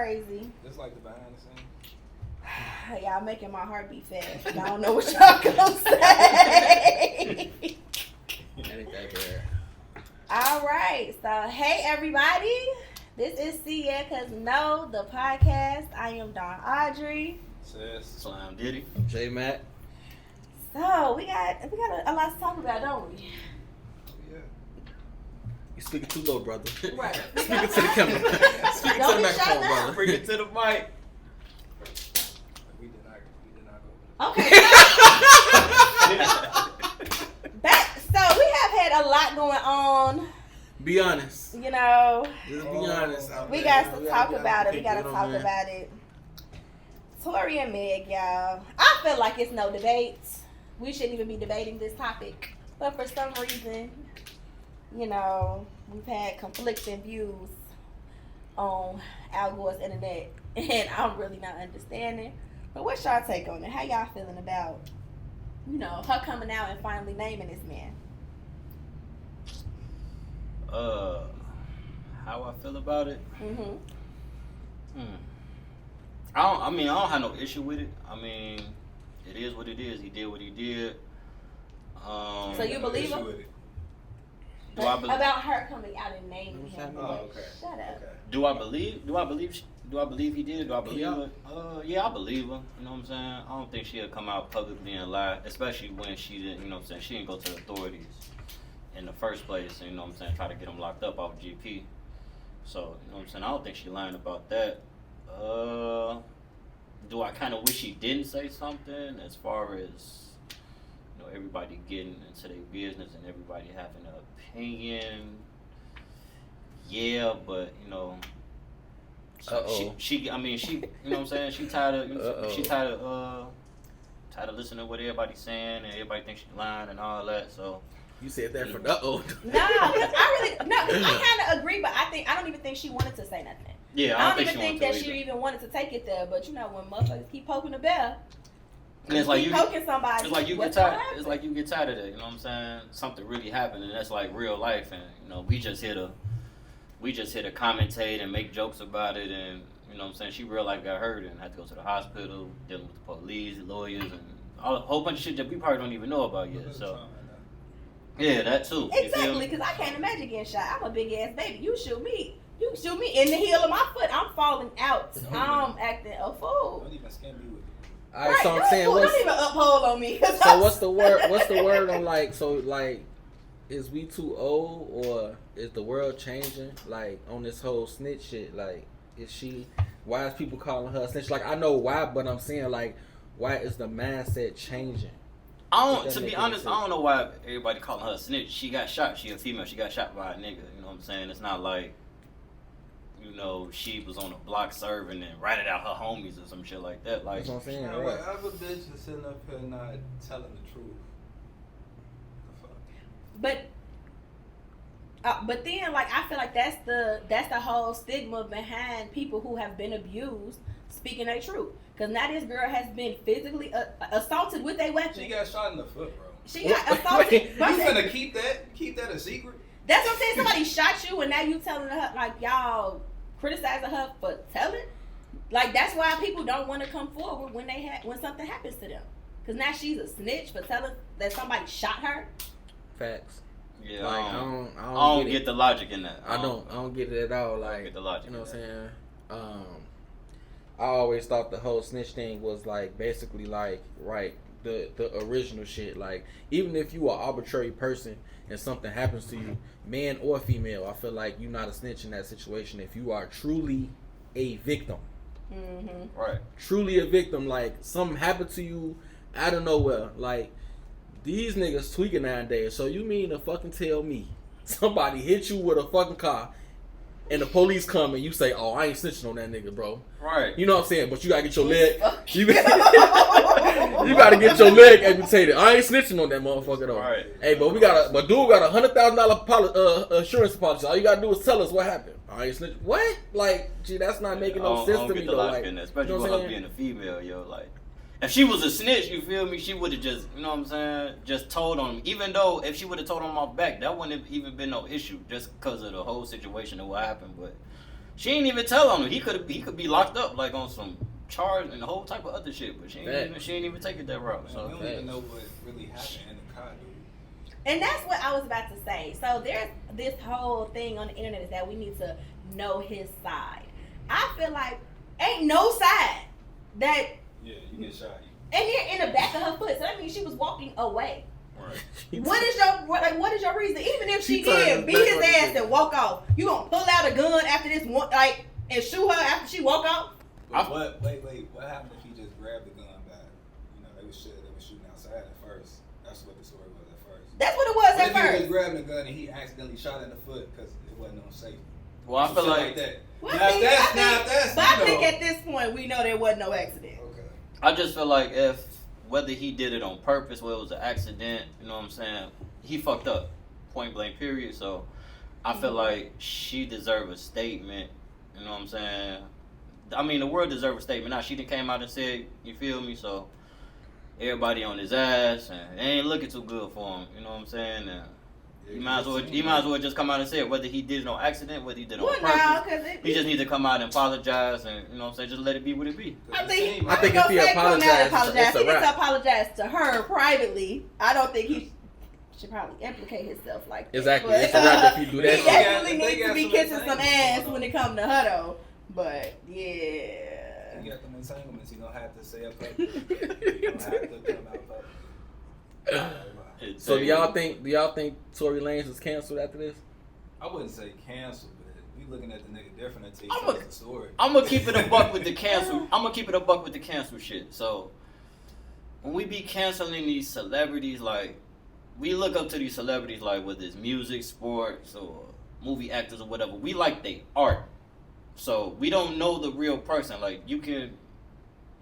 crazy. It's like the behind the scenes. Y'all making my heart beat fast. I don't know what y'all gonna say. That ain't that bad. All right. So, hey, everybody. This is See Ya Cause No, the podcast. I am Dawn Audrey. Sis. Slime Diddy. J Mac. So, we got a lot to talk about, don't we? Yeah. You speaking too low, brother. Right. Speaking to the camera. Speaking Don't to the be microphone, shut up. brother. Bring it to the mic. We did not go. Okay. So, we have had a lot going on. Be honest. You know, Just be honest. we got to talk about it. We got to talk about it. Tory and Meg, y'all. I feel like it's no debate. We shouldn't even be debating this topic. But for some reason, you know, we've had conflicting views on Al Gore's internet. And I'm really not understanding. But what's y'all take on it? How y'all feeling about, you know, her coming out and finally naming this man? How I feel about it? Mm-hmm. I don't have no issue with it. I mean, it is what it is. He did what he did. So you believe him? Do I believe? About her coming out and naming him. Oh, okay. Shut up. Okay. Do I believe he did it? Do I believe Yeah. it? Yeah, I believe her. You know what I'm saying? I don't think she'll come out publicly and lie, especially when she didn't, you know what I'm saying? She didn't go to the authorities in the first place, and, you know what I'm saying, try to get him locked up off GP. So, you know what I'm saying? I don't think she lying about that. Do I kind of wish she didn't say something as far as, you know, everybody getting into their business and everybody having an opinion? Yeah, but, you know, she you know what I'm saying? She tired of listening to what everybody's saying, and everybody thinks she's lying and all that. So You said that for no. I kind of agree, but I don't even think she wanted to say nothing. yeah, I don't even think that she even wanted to take it there. But you know, when motherfuckers keep poking the bear, And it's like keep you, poking somebody. it's like you get what's tired. gonna happen? It's like you get tired of that. You know what I'm saying? Something really happened, and that's like real life. And you know, we just here to commentate and make jokes about it. And you know what I'm saying? She real life got hurt and had to go to the hospital, dealing with the police, the lawyers, and a whole bunch of shit that we probably don't even know about yet. So yeah, that too. Exactly, because I can't imagine getting shot. I'm a big ass baby. You shoot me in the heel of my foot. I'm falling out. I'm acting a fool. Don't even scam me with it. All right, so I'm saying, don't even uphold on me. so what's the word? What's the word on is we too old, or is the world changing? Like on this whole snitch shit, like why is people calling her a snitch? Like I know why, but I'm saying like why is the mindset changing? To be honest, I don't know why everybody calling her a snitch. She got shot. She a female. She got shot by a nigga. You know what I'm saying? It's not like, you know, she was on a block serving and ratted out her homies or some shit like that. Like, That's what I'm saying. You know, Right. whatever bitch is sitting up here not telling the truth. The fuck? But then, like, I feel like that's the whole stigma behind people who have been abused speaking their truth. Because now this girl has been physically assaulted with a weapon. She got shot in the foot, bro. She got assaulted. You gonna keep that a secret? That's what I'm saying. Somebody shot you, and now you telling her, like, y'all criticizing her for telling. Like, that's why people don't want to come forward when when something happens to them. Because now she's a snitch for telling that somebody shot her. Facts. yeah, Like I don't I don't get the logic in that. I don't get it at all. Like, get the logic you know in what I'm saying? I always thought the whole snitch thing was like basically like the original shit. Like even if you are an arbitrary person and something happens to you, man or female, I feel like you're not a snitch in that situation if you are truly a victim. Mm-hmm. Right. Truly a victim. Like something happened to you out of nowhere. Like these niggas tweaking nowadays. So you mean to fucking tell me somebody hit you with a fucking car and the police come and you say, "Oh, I ain't snitching on that nigga, bro." Right. You know what I'm saying? But you gotta get your leg. You gotta get your leg amputated. I ain't snitching on that motherfucker though. Right. Hey, but dude got $100,000 insurance policy. All you gotta do is tell us what happened. I ain't snitching. What? Like, gee, that's not making no sense to me though. Like, especially you know with what her I'm being a female, yo. Like, if she was a snitch, you feel me? She would have just, you know what I'm saying, just told on him. Even though if she would have told him off back, that wouldn't have even been no issue, just because of the whole situation and what happened. But She ain't even tell on him. He could be locked up like on some charge and a whole type of other shit, but she ain't even take it that route. So we don't even know what really happened in the car, dude. And that's what I was about to say. So there's this whole thing on the internet is that we need to know his side. I feel like ain't no side that. Yeah, you get shot. And you're in the back of her foot, so that means she was walking away. right. What is your reason? Even if she She turned did beat back his on the ass thing. and walk off, you gonna pull out a gun after this one, like, and shoot her after she walk off? But what happened if he just grabbed the gun back? You know, they was shooting outside at first. That's what the story was at first. That's what it was What at if he was first. grabbing the gun and he accidentally shot in the foot because it wasn't on safety? Well, I Some feel shit like that. Well, Now, I if think- that's I think- not that's But I you think know. at this point we know there wasn't no accident. Okay. I just feel like if whether he did it on purpose, whether it was an accident, you know what I'm saying, he fucked up, point blank, period. So I feel like she deserved a statement. You know what I'm saying? I mean, the world deserves a statement. Now she done came out and said, you feel me? So everybody on his ass, and it ain't looking too good for him. You know what I'm saying? And he might as well just come out and say it, whether he did it on accident, whether he did it on Well, purpose. now, because He just needs to come out and apologize, and you know what I'm saying, just let it be what it be. I think I think I'm if he gonna say come out and apologized, apologize. it's a He needs to wrap. apologize to her privately. I don't think he should probably implicate himself like that. Exactly. But, It's a wrap if you do that he shit. definitely They needs to got be some kissing some entanglements ass going when on. it comes to her though. But yeah. You got them entanglements. You gonna have to say it publicly. You gonna have to come out publicly. So do y'all think Tory Lanez is canceled after this? I wouldn't say cancel, but we looking at the nigga different until I'm he tells a- the story. I'm gonna keep it a buck with the cancel. I'm gonna keep it a buck with the cancel shit. So when we be canceling these celebrities, like we look up to these celebrities, like whether it's music, sports, or movie actors or whatever. We like they art. So we don't know the real person. Like you can,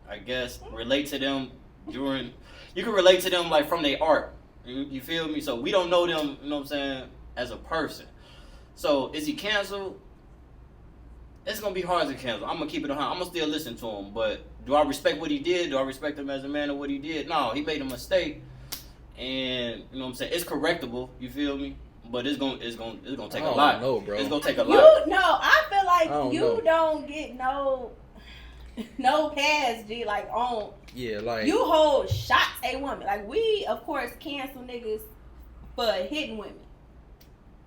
I guess, relate to them during. You can relate to them like from their art. You feel me? So we don't know them. You know what I'm saying? As a person. So is he canceled? It's gonna be hard to cancel. I'm gonna keep it 100. I'm gonna still listen to him, but do I respect what he did? Do I respect him as a man or what he did? No, he made a mistake, and you know what I'm saying. It's correctable. You feel me? But it's gonna take a lot. No, bro. It's gonna take a You lot. no, I feel I don't like you know. don't get no pass, G, like on Yeah, like you hold shots at women. Like we of course cancel niggas for hitting women.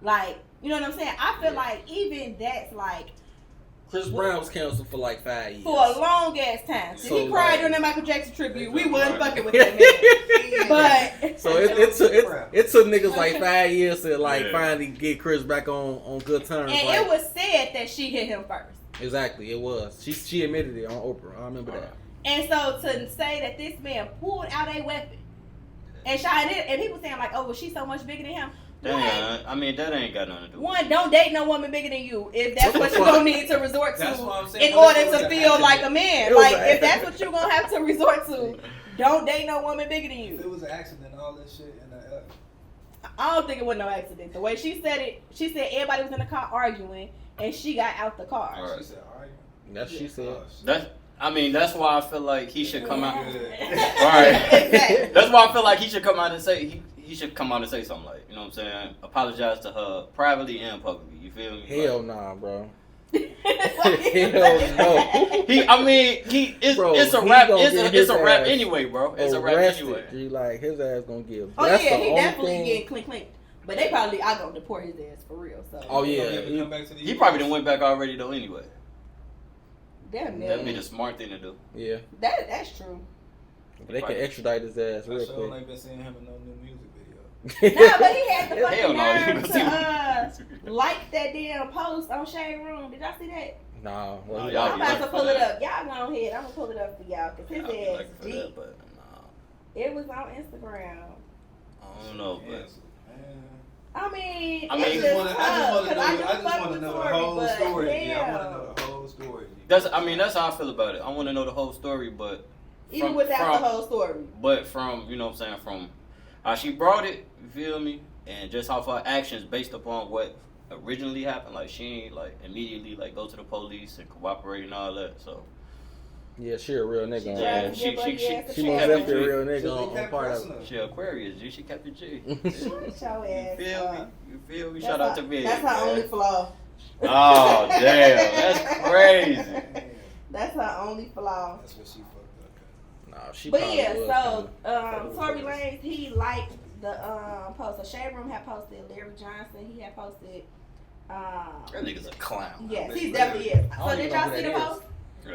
Like, you know what I'm saying? I feel like even that's like Chris Brown was canceled for like 5 years. for a long ass time. So So, he cried like- during that Michael Jackson tribute. We Right. wasn't fucking with that man. But So it took niggas like 5 years to like finally get Chris back on good terms. and like, it was said that she hit him first. exactly, it was. She admitted it on Oprah. I remember that. And so to say that this man pulled out a weapon and shot it, and people saying like, "Oh, was she so much bigger than him?" I mean, that ain't got nothing to do with it. One, don't date no woman bigger than you if that's what you're gonna need to resort That's what I'm to saying. in What order if it was to an feel like a accident? man. It was Like an if that's what you're gonna have to resort to, don't date no woman bigger than If it you. was an accident, all this shit, and I don't think it was no accident. The way she said it, she said everybody was in the car arguing and she got out the car. All right. she said, "Arguing." That's what she said. Oh, shit. That's why I feel like he should come out. Good. Right. Exactly. That's why I feel like he should come out and say he should come out and say something like, you know what I'm saying? Apologize to her privately and publicly. You feel me? Hell nah, bro. Hell no. It's a Bro, he rap. gonna It's get a his rap ass anyway, bro. It's a rap Arrested, anyway. G, like his ass gonna give. Oh That's yeah, the he only definitely thing. getting clink. But they probably I gonna deport his ass for real. So Oh, You yeah. gonna ever come back to the He US? probably done went back already though anyway. damn That'd be man. the smart thing to do. Yeah, That's true. but they can extradite his ass I real sure quick. ain't been seeing him in no new music video. Nah, but he had the Hell fucking no, you nerve gonna to see like that damn post on Shade Room. Did y'all see that? Nah, Nah, well, y'all I'm be about to lucky pull for it that. up. Y'all go ahead. I'm gonna pull it up for y'all because his I'd be ass lucky for deep. that, but nah, It was on Instagram. I don't know, but Cancel, man. I mean, I mean, it's I just just want tough, to 'cause I know. do I just fuck want to with know the Tory, whole but story. Yeah, I damn. want to know the whole story. that's how I feel about it. I want to know the whole story, but even from- without from- the whole story. But from, you know what I'm saying, from how she brought it, you feel me? And just how her actions based upon what originally happened, like she ain't like immediately like go to the police and cooperate and all that. So yeah, she a real nigga. She on tried that. to she give her she ass a She chance. most kept definitely a it real So nigga they on kept part of pressing it. her. she Aquarius, G. She kept it G. Shut your You ass feel me? up. You feel me? That's Shout out her- to Big. That's her only flaw. Oh damn, that's crazy. That's her only flaw. That's what she fucked up. Nah, she But probably yeah, was so kinda- Tory Lanez, he liked the post. So Shade Room had posted Larry Johnson. He had posted. That nigga's a clown. Yes, he definitely is. I So don't did even y'all know see who the that post?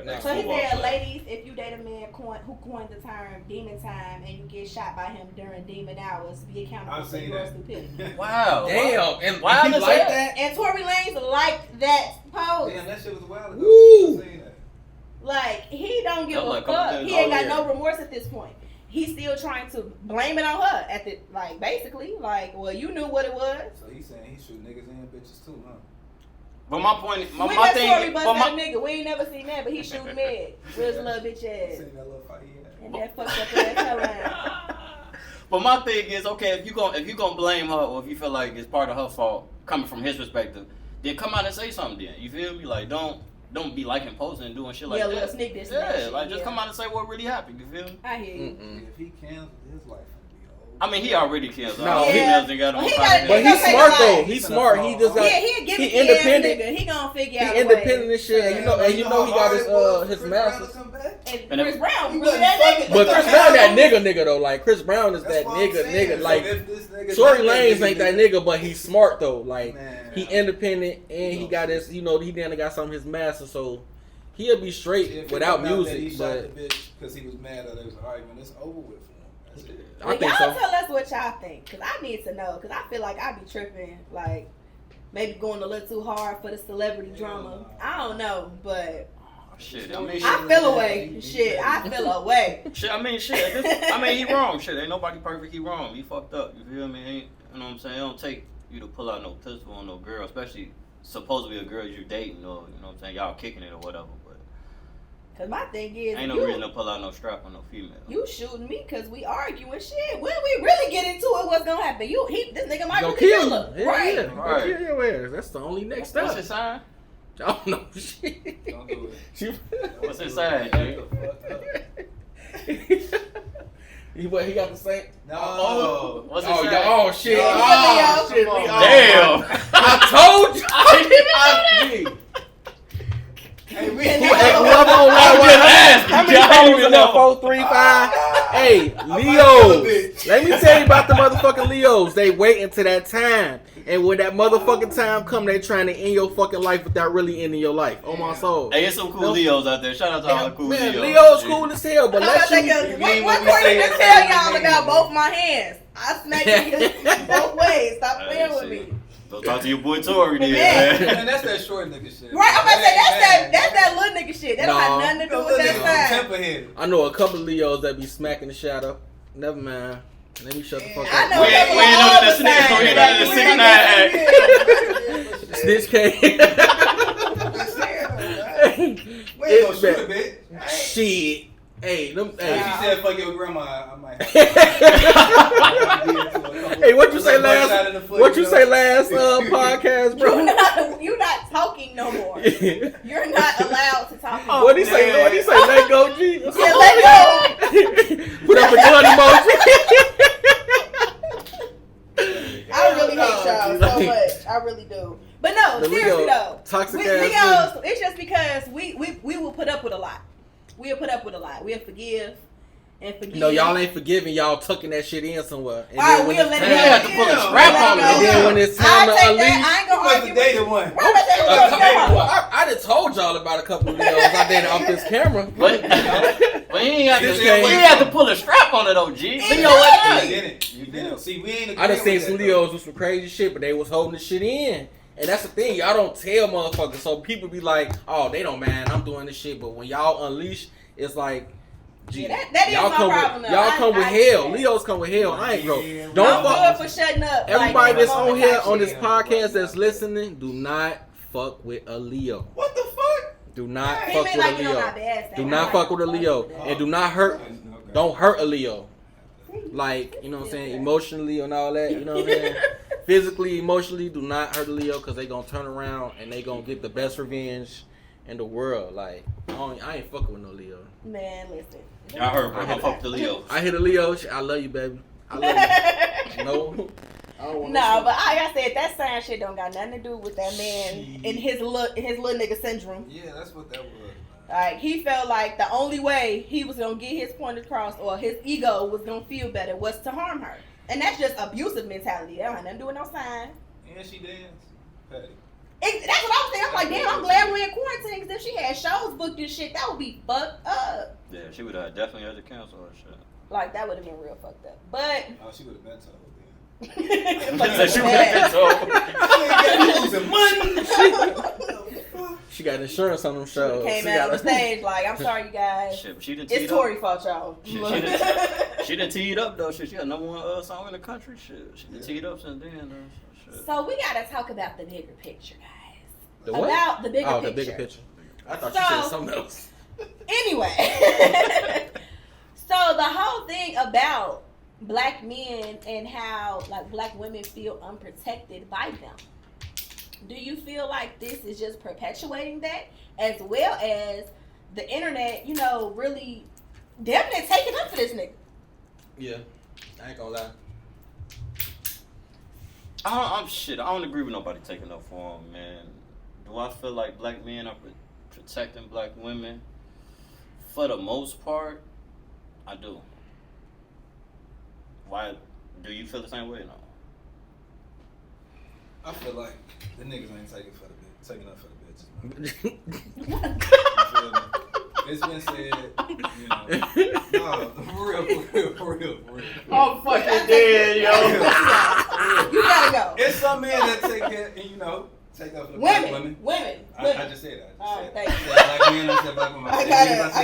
Next So he football said, player. ladies, if you date a man who coined the term demon time and you get shot by him during demon hours, be accountable I've for seen your that. stupidity. Wow. Damn, and Why he does like that- that? And Tory Lanez liked that post. Damn, that shit was a while ago. Woo. I seen that. Like, he don't give That was a like a couple fuck. days He ain't got earlier. no remorse at this point. He's still trying to blame it on her at the, like, basically, like, well, you knew what it was. So he's saying he shoot niggas and bitches too, huh? But my point, my we let Tory thing, bust but that my, nigga. We ain't never seen that, but he shooting Meg with his little bitch You ass. seen that little fight he had? And that fucked up in that line. but my thing is, okay, if you gonna blame her, or if you feel like it's part of her fault, coming from his perspective, then come out and say something. Then you feel me? Like don't be liking posting and doing shit like Yeah, that. little sneak this. Yeah, and like that just shit, come out and say what really happened. You feel me? I hear you. Mm-mm. If he canceled his life, it'd be over. I mean, he already killed. No, No, he- females ain't got Well, no he problem. got- But He he's gonna smart take though. life. He's smart. He just got. Yeah, he a gimmicky he independent. ass nigga. He gonna figure He out independent a way. and shit. And you know he how got hard his it was for his Chris Brown masters. to come back? And And Chris if- Brown, He really wasn't that fucking- nigga. But Chris Brown that nigga though. Like Chris Brown is That's that what I'm nigga saying. So like if this nigga Tory not that Lanez ain't that nigga, but he's smart though. Like Man, he independent and he got his, you know, he done got some of his masters, so he'll be straight If it without come out that he music. shot But the bitch because he was mad that there was an argument. It's over with for him. That's it. I Well, think y'all so. tell us what y'all think, cause I need to know, cause I feel like I be tripping, like maybe going a little too hard for the celebrity drama. I don't know, but Shit, I mean, I feel away. Shit, I feel away. shit. I mean, shit. I mean, he wrong. Shit, ain't nobody perfect. He wrong. He fucked up. You feel me? Ain't, you know what I'm saying? It don't take you to pull out no pistol on no girl, especially supposedly a girl you're dating, or you know what I'm saying? Y'all kicking it or whatever. But Cause my thing is, ain't no reason to pull out no strap on no female. you shooting me cause we arguing shit. When we really get into it, what's gonna happen? This nigga might gonna really kill kill you. her. Yeah, Right. yeah. Right. Gonna kill your ass. That's the only next What's step. his sign? I don't know shit. Don't do it. She- What's his sign, Shut Jay? the fuck up. he got the same. No. Oh, what's his Oh, sign? yeah, oh shit! Yeah, Oh, Leo. shit! Come on. Leo. Damn. I told you. I didn't. Hey, we And Whoever that- on I'm live, just asking. how many I don't phones even in that know. 435? Hey, I might Leos. kill a bitch. Let me tell you about the motherfucking Leos. They wait until that time. And when that motherfucking time come, they trying to end your fucking life without really ending your life. Oh my soul. Hey, it's some cool No. Leos out there. Shout out to all the cool Man, Leos. Leo's cool as hell, but I'm about let to you. say, 'cause you what mean what we Courtney say just is tell what we y'all mean. about both my hands? I smack you both ways. Stop Hey, playing with shit. me. Go talk to your boy Tory then, Man. man. Man, that's that short nigga shit. Right, I'm about to say That that's that little nigga shit. That don't No. have nothing to do with that side. Temper headed. I know a couple of Leos that be smacking the shit out. Never mind. Let me shut the fuck I up. know We ain't- that we ain't all under the the snitch, time. we ain't Like, under the we 6 ain't- Snitch K. We ain't gonna shoot a bitch. Shit. Hey, them. If Hey. she said fuck your grandma, I might have Hey, what you say last? What you say last podcast, bro? You're not talking no more. You're not allowed to talk. What he say? man. What he say? Let go, G. Yeah, let go. Put up a gun emoji. I really hate y'all so much. I really do. But no, The seriously Leo, though. toxic With ass Leos, it's just because we will put up with a lot. We'll put up with a lot. We'll forgive and forgive. No, y'all ain't forgiving. Y'all tucking that shit in somewhere. And All right, then when we'll it's let time, it go. You have to put a Yeah, strap we'll on let it. and then when it's time to I take unleash. that. I ain't You gonna must argue have with dated you. one. Right, but they Well, gonna go. I done told y'all about a couple of Leos I dated off this camera. But we ain't have to. This We came- ain't have to pull a strap on it, though, G. Leo, You what? didn't. You didn't. See, we ain't. I done agreeing seen some with that, Leos do some crazy shit, but they was holding the shit in. And that's the thing, y'all don't tell motherfuckers. So people be like, oh, they don't mind, I'm doing this shit. But when y'all unleash, it's like, gee, Yeah, that is y'all my come problem, with, though. y'all come with I hell. get that. Leos come with hell. I ain't bro. Yeah, Don't I'm fuck. good for shutting up. Everybody like, that's moment on here type on shit. this podcast that's listening, do not fuck with a Leo. What the fuck? Do not He fuck may with like a it on our Leo. bad side. Do I not like fuck with a fuck Leo. with it. And do not hurt. Okay. Don't hurt a Leo. Like, you know what I'm saying? Emotionally and all that. You know what I'm saying? Physically, emotionally, do not hurt a Leo because they going to turn around and they going to get the best revenge in the world. Like, I ain't fucking with no Leo. Man, listen. Y'all heard, bro. I fuck the Leo. I hit a Leo. I love you, baby. I love you. No. I don't want No, but like I said, that sign shit don't got nothing to do with that man and his little nigga syndrome. Yeah, that's what that was. Like, he felt like the only way he was gonna get his point across or his ego was gonna feel better was to harm her. And that's just abusive mentality. That don't have nothing to do with no sign. And she danced. Petty. That's what I was saying. I'm like, damn, I'm glad we're in quarantine, because if she had shows booked and shit, that would be fucked up. Yeah, she would have definitely had to cancel her shit. Like, that would have been real fucked up. But Oh, she would have been told like, She would have been told. money. She got insurance on them shows. came She out on got the stage like, I'm sorry, you guys. Shit, but she didn't It's Tory fault, y'all. She done teed up though. Shit, she got number one song in the country. Shit, she done teed up since then though. Shit. So we gotta talk about the bigger picture, guys. The what? About the bigger Oh, picture. the bigger picture. I thought So- you said something else. Anyway, so the whole thing about black men and how like black women feel unprotected by them. Do you feel like this is just perpetuating that, as well as the internet, you know, really definitely taking up for this nigga? Yeah, I ain't gonna lie. I don't agree with nobody taking up for him, man. Do I feel like black men are protecting black women? For the most part, I do. Why? Do you feel the same way? No. I feel like the niggas ain't taking up for the bitches. Man. Yeah. You feel me? It's been said, you know. No, for real. I'm fucking dead, You gotta go. It's some men that take care, and you know, take up for the black Women. women. I just said that. All right, I thank just said black men. I said black women. I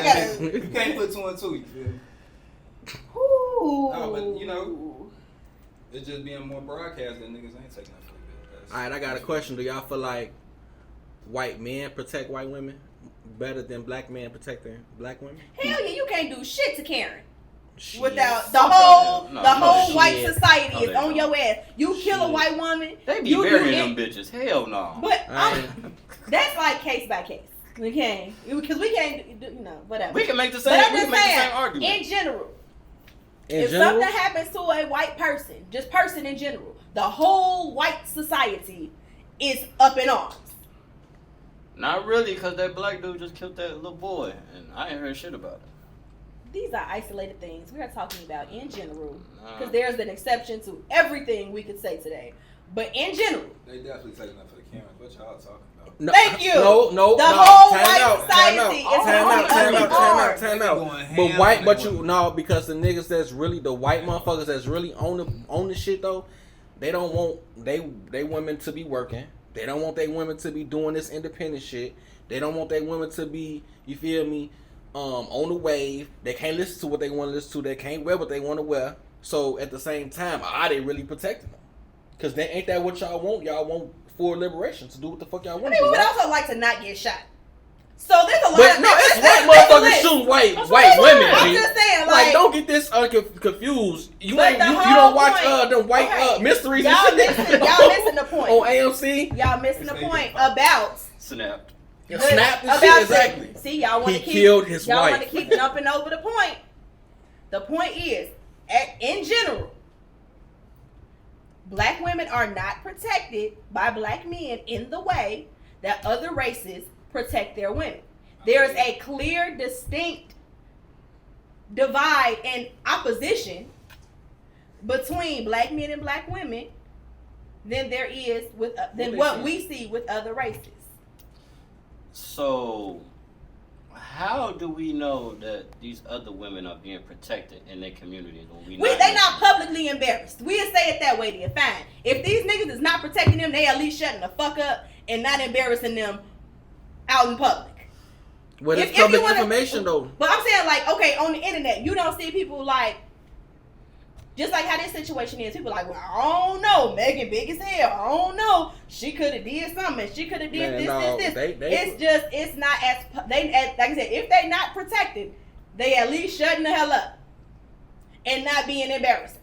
gotta- You can't put two and two. You feel me? Ooh. No, but you know, it's just being more broadcast that niggas ain't taking up for the bitch. All right, I got a question. Do y'all feel like white men protect white women better than black men protecting black women? Hell yeah, you can't do shit to Karen. Shit. Without the whole No, white shit. society No, is they on don't. your ass. You kill a Shit. white woman, They be you burying do them bitches. Hell no. But I that's like case by case. We can't, because we can't do, you know, whatever. We can make the But same. I'm We just can make the saying, same argument. in general, in if general, something happens to a white person, just person in general, the whole white society is up in arms. Not really, because that black dude just killed that little boy, and I ain't heard shit about it. These are isolated things. We are talking about in general, Nah. because there's an exception to everything we could say today. But in general, They definitely taking up for the Karens. What y'all talking about? no, Thank you. No, The whole time white out, society time is out, time on out, time the out, arms. time They out. going But ham white, on but that you one. no, because the niggas that's really the white motherfuckers that's really on the shit though, they don't want they women to be working. They don't want their women to be doing this independent shit. They don't want their women to be, you feel me, on the wave. They can't listen to what they want to listen to. They can't wear what they want to wear. So at the same time, are they really protecting them? Because they ain't that what y'all want. Y'all want full liberation to do what the fuck y'all I want mean, to we do. would Right? also like to not get shot. So there's a lot But of no, it's there's white a motherfuckers list. shooting white That's white what women. I'm G. just saying, Like, like, don't get this confused. You But ain't the you whole don't watch point- them white okay. mysteries Y'all and shit. missing the point. On AMC. Y'all missing the It's they point get about Snapped. Snapped and about shit, the- exactly. See, y'all want He to keep killed his y'all wife. want to keep jumping over the point. The point is, in general, black women are not protected by black men in the way that other races protect their women. There is a clear, distinct divide and opposition between black men and black women than there is with than what we see with other races. So, how do we know that these other women are being protected in their communities when They not publicly embarrassed. We'll say it that way then, fine. If these niggas is not protecting them, they at least shutting the fuck up and not embarrassing them out in public. Well, If it's you public wanna- information though. But I'm saying, like, okay, on the internet, you don't see people like, just like how this situation is. People like, well, I don't know, Megan big as hell. I don't know, she could have did something. She could have did Man, this, no, this. they- It's just, it's not as like I said, if they not protected, they at least shutting the hell up and not being embarrassing.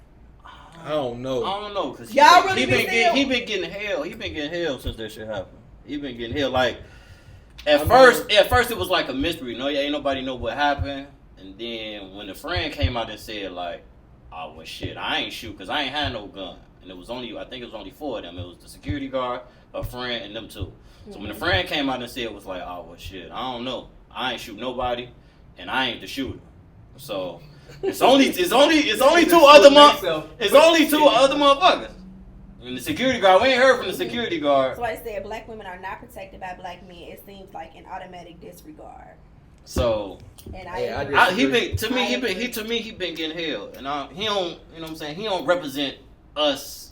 I don't know. I don't know, because Y'all really he be been still- getting hell. He been getting hell since that shit happened. He been getting hell. Like at first it was like a mystery. No, ain't nobody know what happened. And then when the friend came out and said like, "Oh well, shit, I ain't shoot because I ain't had no gun," and I think it was only 4 of them. It was the security guard, a friend, and them 2. So when the friend came out and said, it was like, oh well, shit, I don't know, I ain't shoot nobody, and I ain't the shooter. So it's only 2 other motherfuckers. And the security guard, we ain't heard from the security guard. So I said black women are not protected by black men. It seems like an automatic disregard. So And he been getting held, and he don't, you know what I'm saying? He don't represent us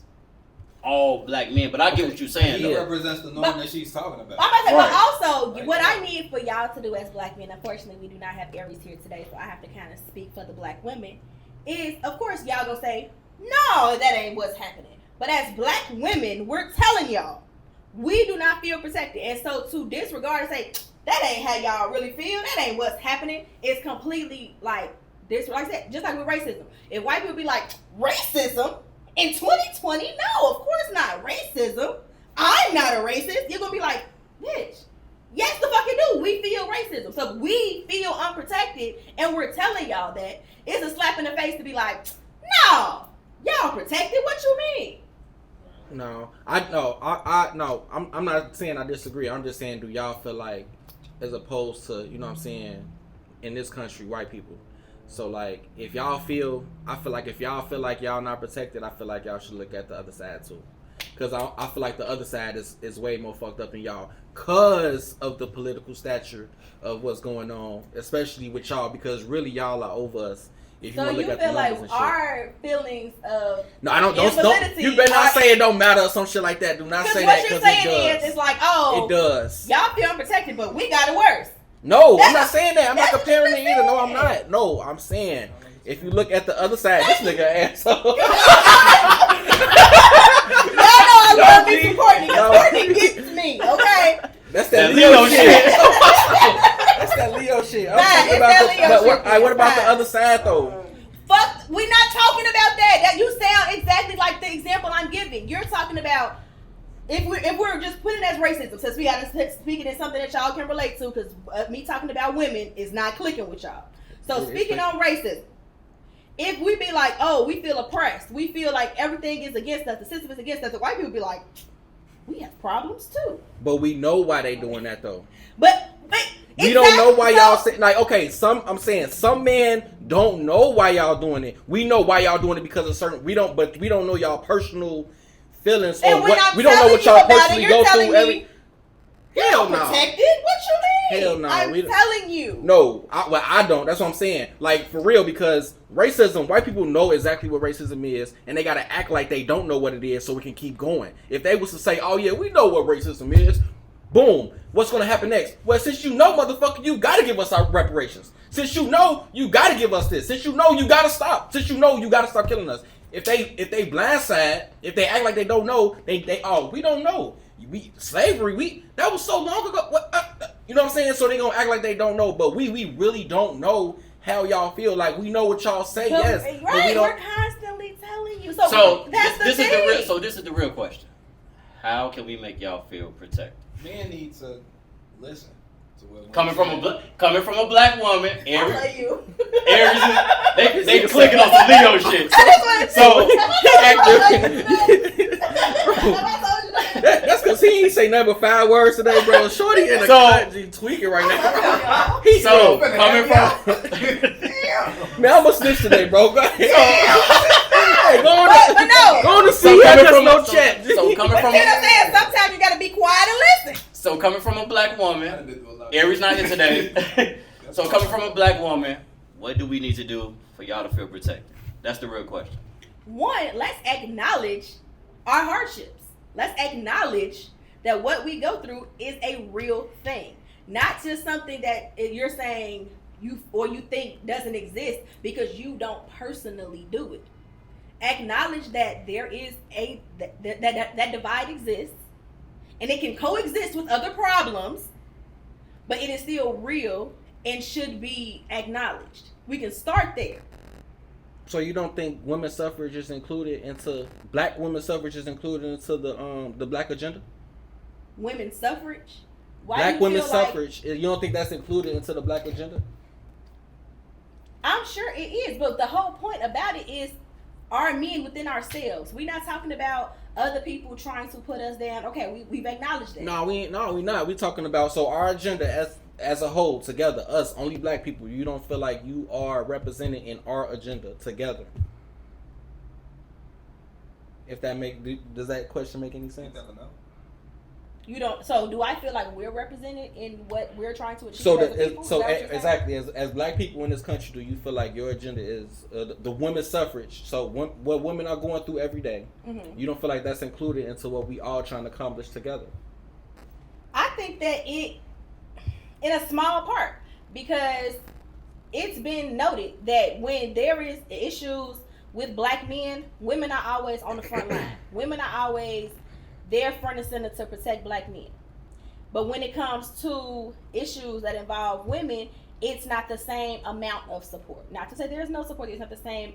all black men, but I get what you're saying. He though. represents the norm that she's talking about. I'm about to say, Right. but also, what I need for y'all to do as black men, unfortunately, we do not have Aries here today, so I have to kind of speak for the black women, is, of course, y'all gonna say, no, that ain't what's happening. But as black women, we're telling y'all, we do not feel protected. And so to disregard and say, that ain't how y'all really feel, that ain't what's happening, it's completely like this, like I said, just like with racism. If white people be like, racism? In 2020, no, of course not racism. I'm not a racist. You're going to be like, bitch, yes, the fuck you do. We feel racism. So we feel unprotected, and we're telling y'all that. It's a slap in the face to be like, no, y'all protected? What you mean? No, I'm not saying I disagree. I'm just saying, do y'all feel like, as opposed to, you know what I'm saying, in this country, white people. So like, if y'all feel like y'all not protected, I feel like y'all should look at the other side too. Cause I feel like the other side is way more fucked up than y'all, cause of the political stature of what's going on, especially with y'all, because really y'all are over us. If you So want to you look at feel the like numbers and shit. our feelings of No, I don't. invalidity You better not are- say it don't matter or some shit like that. Do not Because say what that, you're because it saying does. is, it's like, oh, It does. y'all feel unprotected, but we got it worse. No, I'm That's- not saying that. I'm not that's comparing what it you're either. No, I'm saying. not. No, I'm saying if you look at the other side, this nigga asshole. Y'all know I love me some Courtney, because No. Courtney gets me, okay? That's That that Leo Leo shit. That's that Leo shit. I'm Nah, talking it's about that the. Leo But shit. what about the Nah. other side though? Fuck, we're not talking about that. That you sound exactly like the example I'm giving. You're talking about if we're just putting it as racism, since we got to speak it in something that y'all can relate to, because me talking about women is not clicking with y'all. So speaking on racism, if we be like, oh, we feel oppressed, we feel like everything is against us, the system is against us, the white people be like, we have problems too. But we know why they doing that though. But We don't know why y'all say. say like okay. I'm saying some men don't know why y'all doing it. We know why y'all doing it because of certain. But we don't know y'all personal feelings or And when what. I'm We don't know telling what you y'all about it, personally you're go telling through. me Hell no. protected? What you mean? Hell no, I'm we don't- telling you. No, I don't. That's what I'm saying. Like, for real, because racism, white people know exactly what racism is, and they gotta act like they don't know what it is so we can keep going. If they was to say, oh yeah, we know what racism is, boom, what's gonna happen next? Well, since you know, motherfucker, you gotta give us our reparations. Since you know, you gotta give us this. Since you know, you gotta stop. Since you know, you gotta stop killing us. If they blindside, if they act like they don't know, we don't know. Slavery, that was so long ago. You know what I'm saying? So they gonna act like they don't know, but we really don't know how y'all feel. Like, we know what y'all say, But- yes, right? but we don't. We're constantly telling you. So that's this the is thing. this is the real question. How can we make y'all feel protected? Men need to listen to what women Coming from say. coming from a black woman, I Aries, love you. they clicking on some Leo shit. I just want to That's because he ain't say nothing but 5 words today, bro. Shorty in the So- country tweaking right now. He So bro, coming from man, I'm a snitch today, bro. Go ahead. Hey, go on But no. go on to so see coming there's from no a, chat. so coming But from you know what I'm saying? Sometimes you gotta be quiet and listen. so coming from a black I woman, done been through a lot. Aries not here today. So coming from a black woman, what do we need to do for y'all to feel protected? That's the real question. One, let's acknowledge our hardships. Let's acknowledge that what we go through is a real thing, not just something that you're saying you think doesn't exist because you don't personally do it. Acknowledge that there is that divide exists, and it can coexist with other problems, but it is still real and should be acknowledged. We can start there. So you don't think women's suffrage is included into black women's suffrage is included into the black agenda? Women's suffrage. Why Black do you women's feel like- suffrage. You don't think that's included into the black agenda? I'm sure it is, but the whole point about it is our men within ourselves. We're not talking about other people trying to put us down. Okay, we've acknowledged that. No, we not. We talking about so our agenda as a whole together, us only black people. You don't feel like you are represented in our agenda together. If that does that question make any sense? You never know. You don't. So do I feel like we're represented in what we're trying to achieve? So as a people? Is that what you're saying? exactly as black people in this country, do you feel like your agenda is the women's suffrage? So what women are going through every day, you don't feel like that's included into what we all trying to accomplish together? I think that it, in a small part, because it's been noted that when there is issues with black men, women are always on the front line. Women are always there front and center to protect black men. But when it comes to issues that involve women, it's not the same amount of support. Not to say there's no support, it's not the same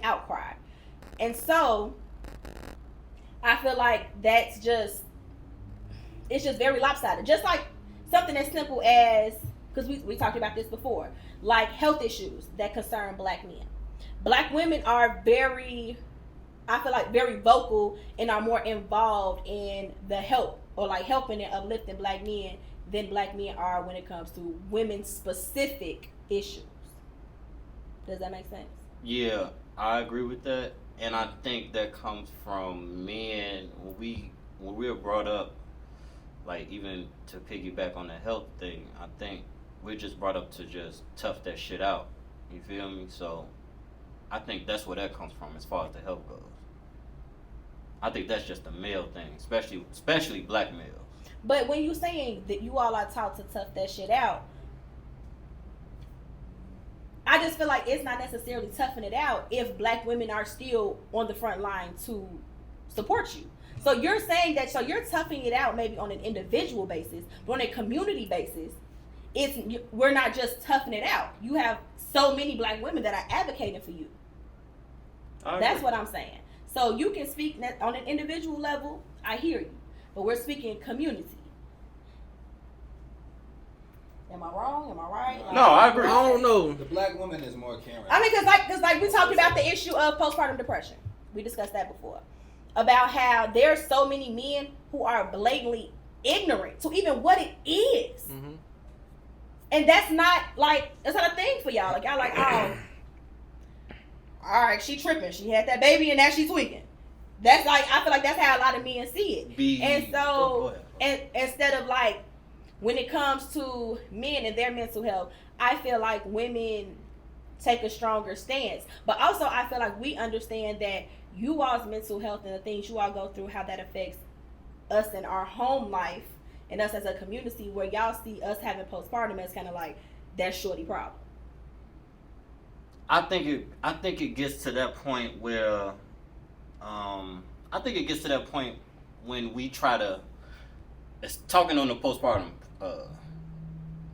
outcry. And so I feel like it's just very lopsided. Just like something as simple as, because we talked about this before, like health issues that concern black men. Black women are very vocal and are more involved in the help or like helping and uplifting black men than black men are when it comes to women's specific issues. Does that make sense? Yeah, I agree with that, and I think that comes from men when we were brought up, like even to piggyback on the health thing. I think we're just brought up to just tough that shit out. You feel me? So I think that's where that comes from as far as the health goes. I think that's just a male thing, especially black males. But when you saying that you all are taught to tough that shit out, I just feel like it's not necessarily toughing it out if black women are still on the front line to support you. So you're saying that, so you're toughing it out maybe on an individual basis, but on a community basis, we're not just toughing it out. You have so many black women that are advocating for you. That's what I'm saying. So you can speak on an individual level, I hear you, but we're speaking community. Am I wrong? Am I right? Like, no, I agree. I don't know. The black woman is more caring. I mean, because we talked about the issue of postpartum depression. We discussed that before. About how there's so many men who are blatantly ignorant to even what it is. Mm-hmm. And that's not a thing for y'all. Like, y'all like, oh, all right, she tripping. She had that baby and now she's tweaking. That's like, I feel like that's how a lot of men see it. And so, and instead of like, when it comes to men and their mental health, I feel like women take a stronger stance. But also, I feel like we understand that you all's mental health and the things you all go through, how that affects us in our home life and us as a community, where y'all see us having postpartum as kind of like that shorty problem. I think it gets to that point where, when we try to, it's talking on the postpartum,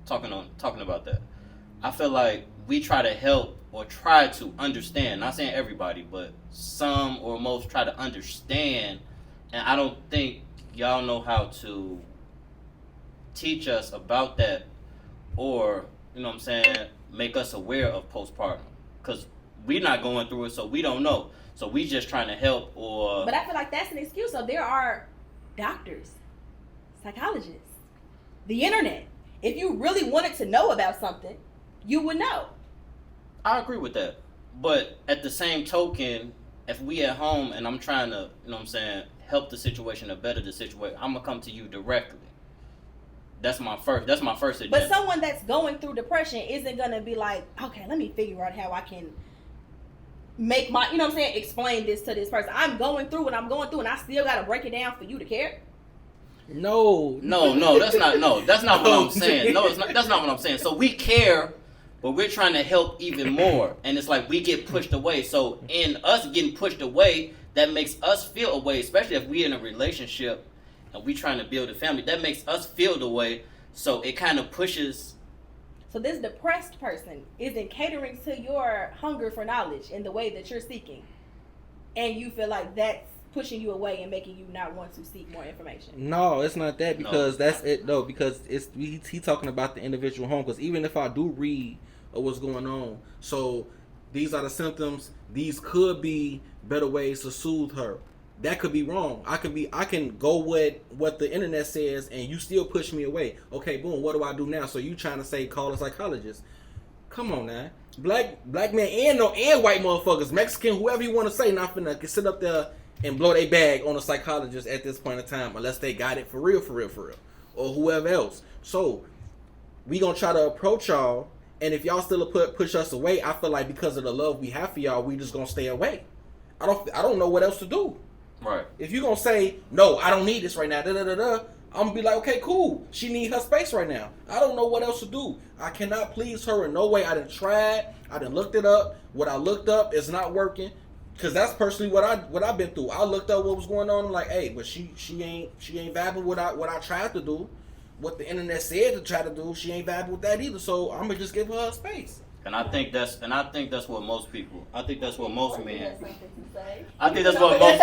talking about that. I feel like we try to help or try to understand, not saying everybody, but some or most try to understand, and I don't think y'all know how to teach us about that, or, you know what I'm saying, make us aware of postpartum. Because we're not going through it, so we don't know. So we just trying to help or... But I feel like that's an excuse. So there are doctors, psychologists, the internet. If you really wanted to know about something, you would know. I agree with that. But at the same token, if we at home and I'm trying to, you know what I'm saying, help the situation or better the situation, I'm going to come to you directly. That's my first agenda. But someone that's going through depression isn't going to be like, okay, let me figure out how I can make my, you know what I'm saying, explain this to this person. I'm going through what I'm going through and I still got to break it down for you to care. No, that's not what I'm saying. No, that's not what I'm saying. So we care, but we're trying to help even more. And it's like we get pushed away. So in us getting pushed away, that makes us feel away, especially if we're in a relationship and we trying to build a family. That makes us feel the way. So it kind of pushes. So this depressed person isn't catering to your hunger for knowledge in the way that you're seeking. And you feel like that's pushing you away and making you not want to seek more information. No, it's not that, because that's it though, because he talking about the individual home. Because even if I do read what's going on, so these are the symptoms. These could be better ways to soothe her. That could be wrong. I can go with what the internet says, and you still push me away. Okay, boom. What do I do now? So you trying to say call a psychologist? Come on now, black man and white motherfuckers, Mexican, whoever you want to say, not finna sit up there and blow their bag on a psychologist at this point in time, unless they got it for real, or whoever else. So we gonna try to approach y'all, and if y'all still push us away, I feel like because of the love we have for y'all, we just gonna stay away. I don't know what else to do. Right. If you gonna say no, I don't need this right now, I'm gonna be like, okay, cool. She need her space right now. I don't know what else to do. I cannot please her in no way. I done tried. I done looked it up. What I looked up is not working. Cause that's personally what I've been through. I looked up what was going on. I'm like, hey, but she ain't vibing what I tried to do. What the internet said to try to do, she ain't vibing with that either. So I'm gonna just give her a space. And I think that's what most people. I think that's what most men. Has something to say. I think that's what most.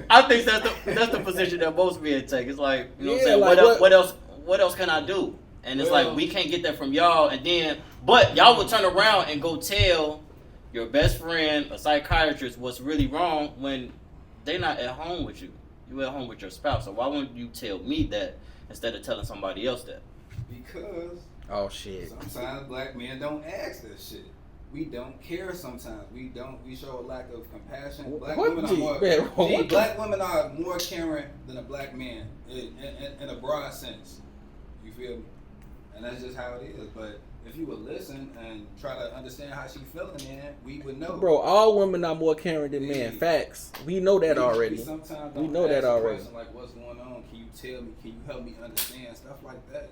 I think that's the position that most men take. It's like, you know what I'm saying. Like What else can I do? And it's like, we can't get that from y'all. And then, but y'all would turn around and go tell your best friend, a psychiatrist, what's really wrong when they're not at home with you. You at home with your spouse. So why wouldn't you tell me that instead of telling somebody else that? Because Oh shit. sometimes black men don't ask that shit. We don't care sometimes. We show a lack of compassion. Black women are more caring than a black man in a broad sense. You feel me? And that's just how it is. But if you would listen and try to understand how she's feeling, man, we would know. Bro, all women are more caring than men. Facts. We know that already. We sometimes We don't know that ask a already. question like, what's going on? Can you tell me? Can you help me understand? Stuff like that.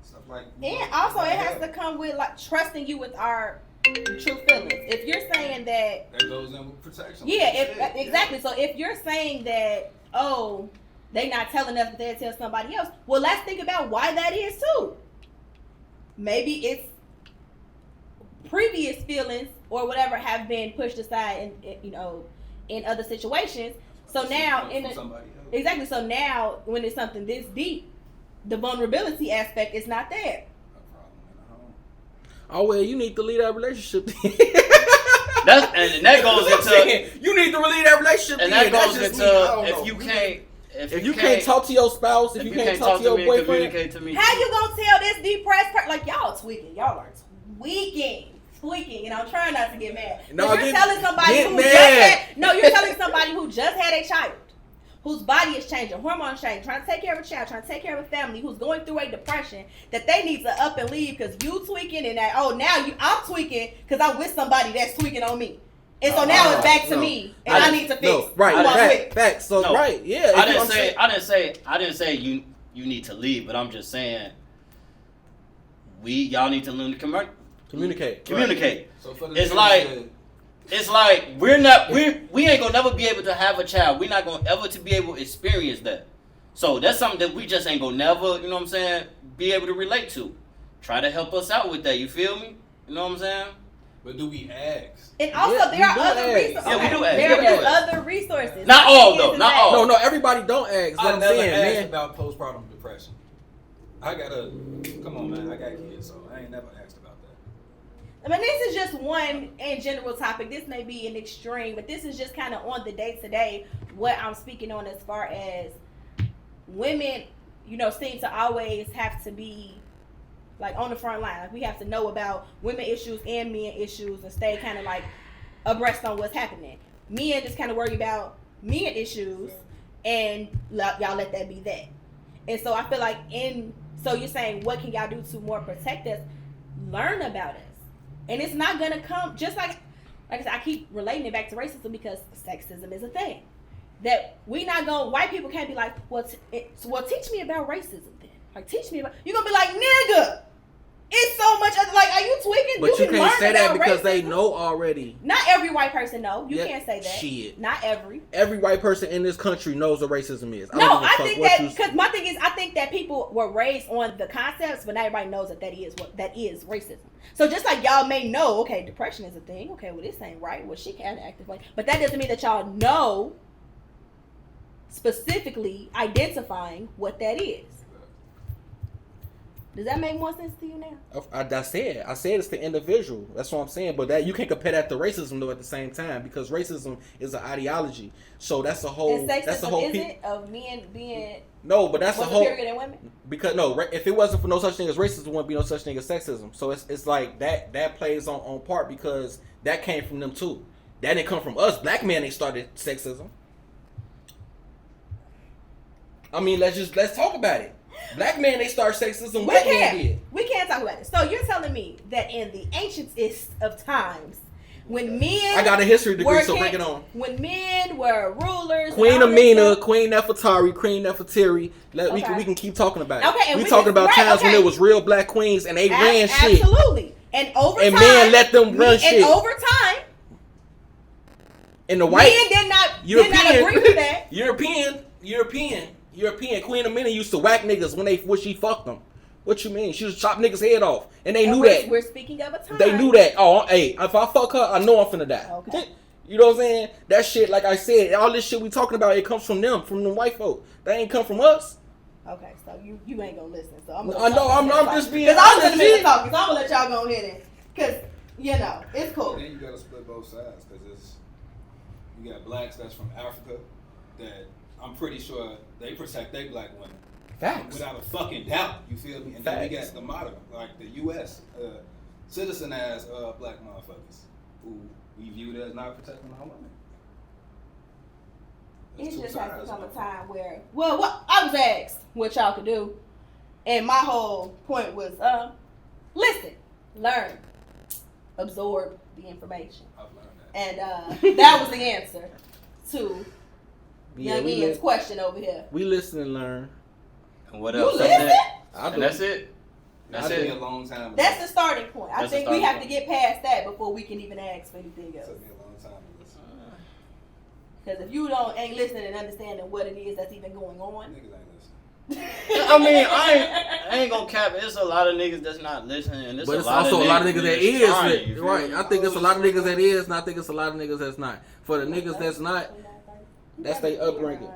Stuff like. And also, it has to come with like trusting you with our true feelings. If you're saying that, goes in with protection. yeah, exactly. So if you're saying that, oh, they not telling us, but they'll tell somebody else. Well, let's think about why that is too. Maybe it's previous feelings or whatever have been pushed aside in other situations. So now exactly. So now when it's something this deep, the vulnerability aspect is not there. Oh well, you need to leave that relationship. That goes into you need to leave that relationship. And that goes into if you can't talk to your spouse, if you can't talk to your boyfriend, communicate to me. How you gonna tell this depressed person like y'all tweaking? Y'all are tweaking, and I'm trying not to get mad. No, you're telling somebody who just had a child, whose body is changing, hormones changing, trying to take care of a child, trying to take care of a family, who's going through a depression, that they need to up and leave because you tweaking and that I'm tweaking because I'm with somebody that's tweaking on me. And so now it's back to me, and I need to fix. No, right, facts. So right, yeah. I didn't say you need to leave, but I'm just saying y'all need to learn to communicate. Right. So for the It's like we ain't gonna never be able to have a child. We're not gonna ever to be able to experience that. So that's something that we just ain't gonna never, you know what I'm saying, be able to relate to. Try to help us out with that. You feel me? You know what I'm saying? But do we ask? And also there are other resources. Yeah, we do ask. There is other resources. Not all though. Not all. No, everybody don't ask. I I'm never saying, asked man. about postpartum depression. Come on, man. I got kids, so I ain't never asked about that. I mean, this is just one in general topic. This may be an extreme, but this is just kind of on the day-to-day what I'm speaking on as far as women, seem to always have to be like on the front line. Like we have to know about women issues and men issues and stay kind of like abreast on what's happening. Men just kind of worry about men issues and y'all let that be that. And so I feel like so you're saying what can y'all do to more protect us? Learn about us. And it's not gonna come just like I said, I keep relating it back to racism because sexism is a thing. That white people can't be like, well, teach me about racism then. Like, teach me about, you're gonna be like, nigga, it's so much, like, are you tweaking? But you can't say that because racism. they know already. Not every white person know. You can't say that. Shit. Not every. Every white person in this country knows what racism is. I think that, because my thing is, I think that people were raised on the concepts, but not everybody knows that that is racism. So just like y'all may know, okay, depression is a thing. Okay, well, this ain't right. Well, she kind of active like, but that doesn't mean that y'all know specifically identifying what that is. Does that make more sense to you now? I said it's the individual. That's what I'm saying. But that you can't compare that to racism though at the same time because racism is an ideology. So that's a whole. And sexism that's a whole. It of men being. No, but that's the whole. Superior than women. Because no, if it wasn't for no such thing as racism, there wouldn't be no such thing as sexism. So it's like that plays on part because that came from them too. That didn't come from us. Black men ain't started sexism. I mean, let's talk about it. Black men, they start sexism. White men did. We can't talk about it. So you're telling me that in the ancientest of times, when men, I got a history degree, so break it on. When men were rulers, Queen Amina, Queen Nefertari, Queen Nefertiri. We can keep talking about it. Okay, and we talking about times when there was real black queens and they ran shit. Absolutely, and over time, men let them run shit. And over time, and the white men did not agree with that. European Queen Amina used to whack niggas when she fucked them. What you mean? She was chop niggas head off, and they knew that. We're speaking of a time. They knew that. Oh, hey, if I fuck her, I know I'm finna die. Okay. You know what I'm saying? That shit, like I said, all this shit we talking about, it comes from them white folk. They ain't come from us. Okay, so you ain't gonna listen. So I'm. I'm just being honest. I'm honest. gonna talk. So I'm gonna let y'all go ahead and, cause it's cool. Then you gotta split both sides, cause you got blacks that's from Africa that I'm pretty sure they protect their black women. Facts. Without a fucking doubt, you feel me? And then we got the modern, like the U.S. Citizen as black motherfuckers who we viewed as not protecting our women. It just has to come a time where, what I was asked what y'all could do, and my whole point was, listen, learn, absorb the information. I've learned that. And that was the answer to Young Ian's question over here. We listen and learn. And what else? You listen? And that's it. That's it. A long time ago. That's the starting point. I think we have to get past that before we can even ask for anything else. It took me a long time to listen. Because if you ain't listening and understanding what it is that's even going on. Niggas ain't listening. I mean, I ain't gonna cap. It's a lot of niggas that's not listening, and but it's also a lot of niggas that is. Right. I think it's a lot of niggas that is, and I think it's a lot of niggas that's not. For the niggas that's not, that's their upbringing.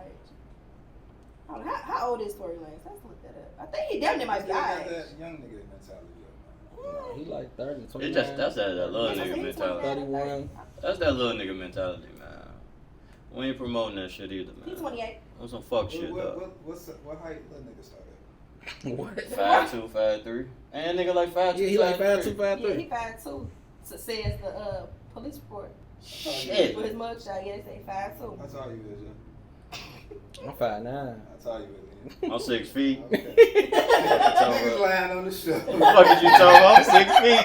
How old is Tory Lanez? Let's look that up. I think he definitely might be alright. That young nigga mentality. He like 30, 29. It's just that's that little nigga mentality. 31. That's that little nigga mentality, man. We ain't promoting that shit either, man. He's 28. On some fuck shit, though. What height little nigga started? What? 5'2", 5'3". And nigga like 5'2", Yeah, he like 5'2", 5'3". Yeah, he 5'2". So says the police report. Shit. For his mugshot, yeah, they say 5'2". That's all you is, yeah. I'm 5'9". That's all you is, yeah. I'm 6 feet. Okay. Niggas lying on the show. What the fuck is you talking about? I'm 6 feet.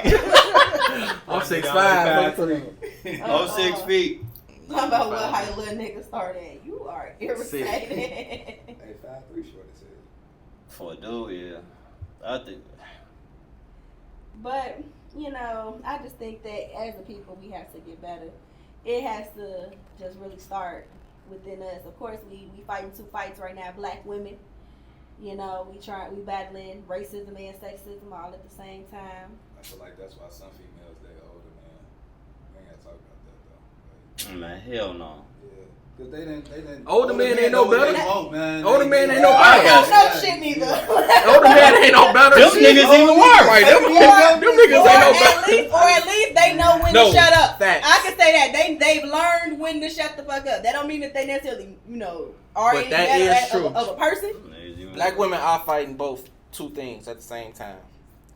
I'm 6'5". I'm 6 feet. Talking about what height little nigga started at. You are irritated. Hey, 5'3" short as hell. For a dude, yeah. I think. But, I just think that as a people, we have to get better. It has to just really start within us. Of course, we fighting two fights right now, black women. We battling racism and sexism all at the same time. I feel like that's why some females date older men. We ain't gotta talk about that though. Man, hell no. Yeah. Cause they didn't. Older men ain't no better. Older man ain't no I better. don't know shit neither. Older man ain't no better. Them niggas even worse. Right, them niggas ain't no better. Or at least they know when to shut up. Facts. I can say that they've learned when to shut the fuck up. That don't mean that they necessarily, are But any that better is true. of a person. Black women are fighting both two things at the same time.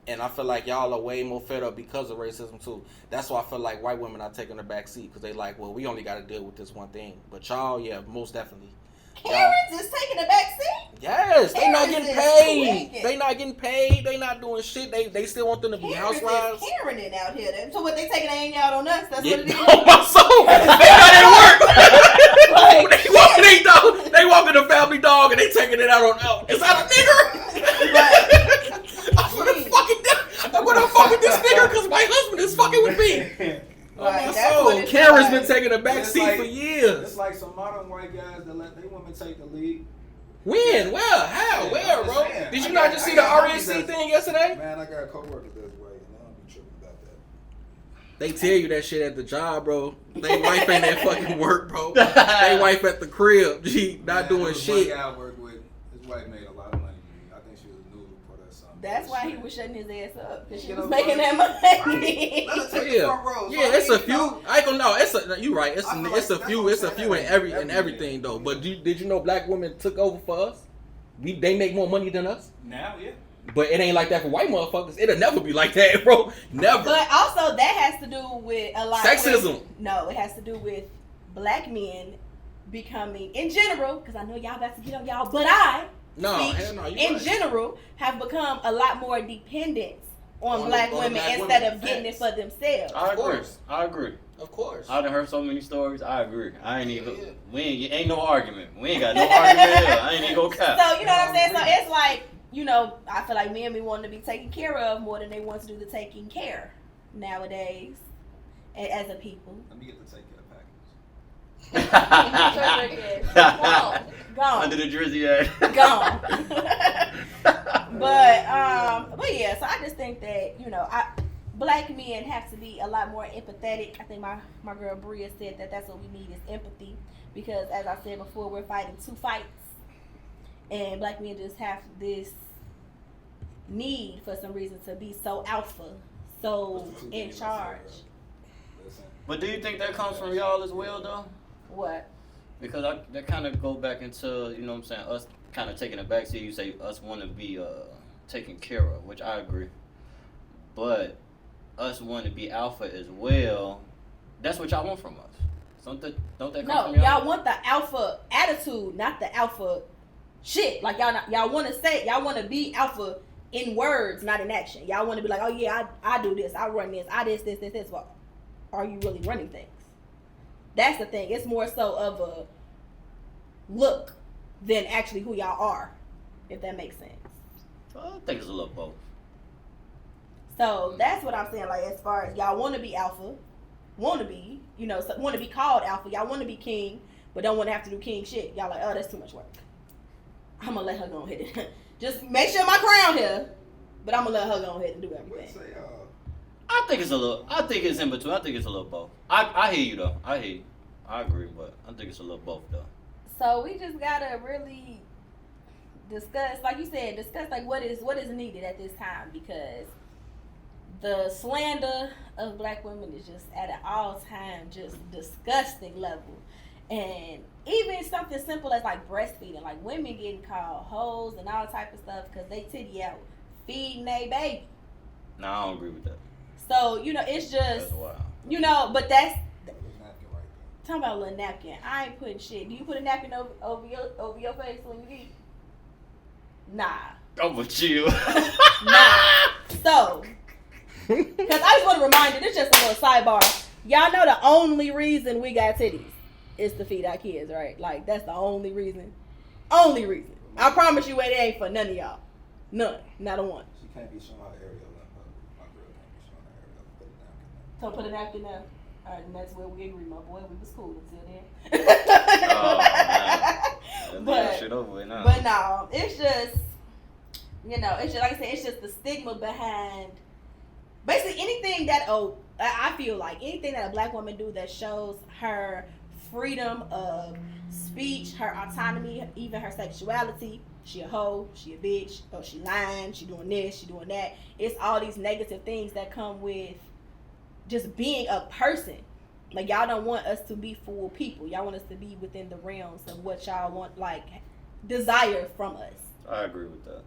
And I feel like y'all are way more fed up because of racism too. That's why I feel like white women are taking the back seat because they like, well, we only got to deal with this one thing. But y'all, yeah, most definitely. Karen's is taking the back seat? Yes, they not getting Karen's paid. is They not getting paid. They not doing shit. They still want them to be housewives. Karen it out here. So what they taking they ain't out on us? That's what it is. On my soul. They got it work. They walking the family dog and they taking it out on us. Is that a nigger? I'm gonna fuck with this nigga because my husband is fucking with me. Right, so Karen's been taking a back seat for years. It's like some modern white guys that let their women take the lead. When? Where? How? Where, bro? Did you not just see the RNC thing yesterday? Man, I got a coworker that's white and I don't be tripping about that. They tell you that shit at the job, bro. They wife ain't at fucking work, bro. They wife at the crib, not doing shit. One guy I work with, his wife made a lot of money. I think she was a noodle for that something. That's why he was shutting his ass up, because she You was know, making that money. Let her take the front row. Yeah, it's a few. I don't know. You right. I feel It's like a few. that's It's a what few I'm in saying. everything though. But did you know black women took over for us? They make more money than us. Now, yeah. But it ain't like that for white motherfuckers. It'll never be like that, bro. Never. But also that has to do with a lot Sexism. No, it has to do with black men becoming, in general, because I know y'all about to get on y'all, but hell no, in general, have become a lot more dependent on black women black instead women. of getting it Facts. for themselves. I agree. Of course. I done heard so many stories. I agree. I ain't even. Yeah. Ain't no argument. We ain't got no argument here. I ain't even gonna cap. So you know what I'm saying? So it's like, I feel like men be wanting to be taken care of more than they want to do the taking care nowadays as a people. Let me get the take care Gone. Under the Drizzy Act. Gone. But yeah, so I just think that, black men have to be a lot more empathetic. I think my girl Bria said that that's what we need is empathy, because as I said before, we're fighting two fights, and black men just have this need for some reason to be so alpha, so in charge. But do you think that comes from y'all as well, though? What? Because that kind of go back into, you know what I'm saying, us kind of taking it back to you say us want to be taken care of, which I agree. But us want to be alpha as well, that's what y'all want from us. Don't that come from y'all? No, y'all want the alpha attitude, not the alpha shit. Like y'all want to be alpha in words, not in action. Y'all want to be like, oh yeah, I do this, I run this, I this. Well, are you really running things? That's the thing. It's more so of a look than actually who y'all are, if that makes sense. I think it's a little both. So that's what I'm saying. Like, as far as y'all want to be alpha, want to be called alpha. Y'all want to be king, but don't want to have to do king shit. Y'all like, oh, that's too much work. I'm gonna let her go ahead and just make sure my crown here, but I'm gonna let her go ahead and do everything. I think it's in between. I think it's a little both. I hear you though. I hear you. I agree, but I think it's a little both though. So we just gotta really discuss, like you said, like what is needed at this time, because the slander of black women is just at an all-time just disgusting level. And even something simple as like breastfeeding, like women getting called hoes and all type of stuff because they titty out feeding they baby. No, I don't agree with that. So, it's just, That's wild. but that's, talking about a little napkin. I ain't putting shit. Do you put a napkin over your face when you eat? Nah. I'm with you. Nah. So, because I just want to remind you, this is just a little sidebar. Y'all know the only reason we got titties is to feed our kids, right? Like, that's the only reason. Only reason. I promise you it ain't for none of y'all. None. Not a one. She can't be showing her areola. My girl can't be showing her areola. So put a napkin there. All right, and that's where we agree, my boy. We was cool until then. Oh, man. Shit over with now. But no, it's just, it's just, like I said, it's just the stigma behind basically anything that, I feel like anything that a black woman do that shows her freedom of speech, her autonomy, even her sexuality. She a hoe, she a bitch, or she lying, she doing this, she doing that. It's all these negative things that come with just being a person. Like, y'all don't want us to be full people. Y'all want us to be within the realms of what y'all want, like, desire from us. I agree with that.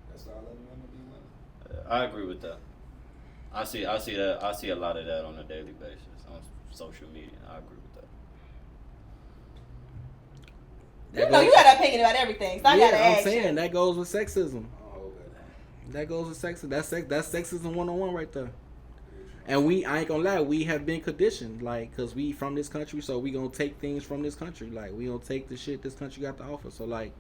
That's all letting women be women. I agree with that. I see that. I see a lot of that on a daily basis on social media. I agree with that. You got an opinion about everything, so I gotta ask. I'm saying you. that goes with sexism. Oh, That goes with sexism. That's sexism 101 right there. And I ain't gonna lie, we have been conditioned, like, cause we from this country, so we gonna take things from this country. Like, we gonna take the shit this country got to offer. So, like,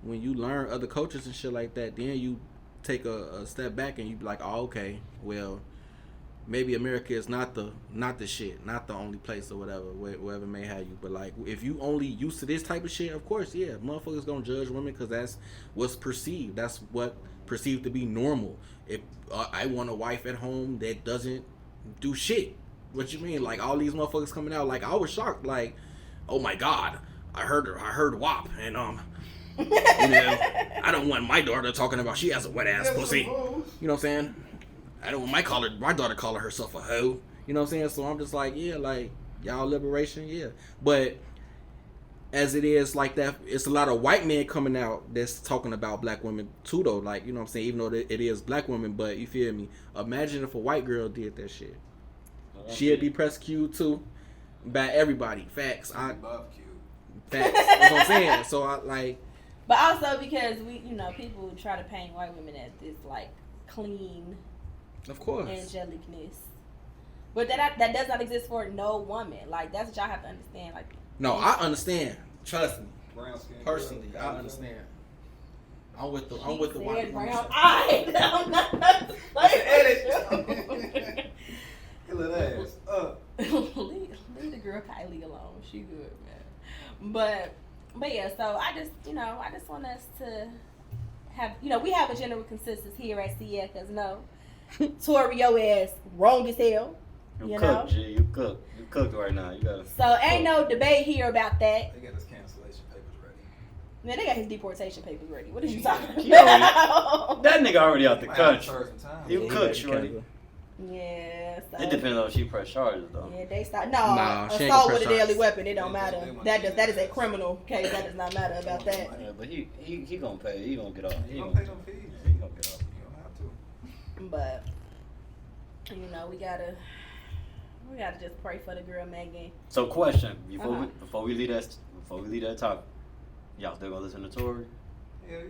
when you learn other cultures and shit like that, then you take a step back and you be like, oh, okay, well, maybe America is not the shit, not the only place or whatever, wherever it may have you. But, like, if you only used to this type of shit, of course, yeah, motherfuckers gonna judge women because that's what's perceived. That's what perceived to be normal. If I want a wife at home that doesn't do shit. What you mean? Like, all these motherfuckers coming out, like, I was shocked, like, oh my god, I heard WAP, and I don't want my daughter talking about she has a wet ass pussy. You know what I'm saying? I don't want my daughter calling herself a hoe. You know what I'm saying? So I'm just like, yeah, like, y'all liberation, yeah. But as it is like that, it's a lot of white men coming out that's talking about black women too, though. Like, you know what I'm saying? Even though it is black women, but you feel me? Imagine if a white girl did that shit. She'd be persecuted too by everybody. Facts. Facts. That's what I'm saying. So I like. But also because people try to paint white women as this like clean, of course, angelicness. But that does not exist for no woman. Like that's what y'all have to understand. Like no, I understand. Trust me. Brown skin. Personally, I understand. I'm with the white brown eyes. I'm not edit. Kill that ass up. leave the girl Kylie alone. She good, man. But yeah, so I just want us to have, we have a general consensus here at CF, because Tori, your ass wrong as hell. You cooked, G. You cooked right now. You gotta. So ain't no debate here about that. They got his cancellation papers ready. Man, they got his deportation papers ready. What are you talking about? That nigga already out the country. You cooked, shorty. Yeah. So. It depends on if she press charges though. Yeah, they start. Assault with a deadly weapon. It don't matter. That is a criminal case. That does not matter about that. Yeah, but he gonna pay. He gonna get off. He gonna pay them fees. He gonna get off. You don't have to. But we gotta just pray for the girl Megan. So question before we leave that topic, y'all still gonna listen to Tori? Hell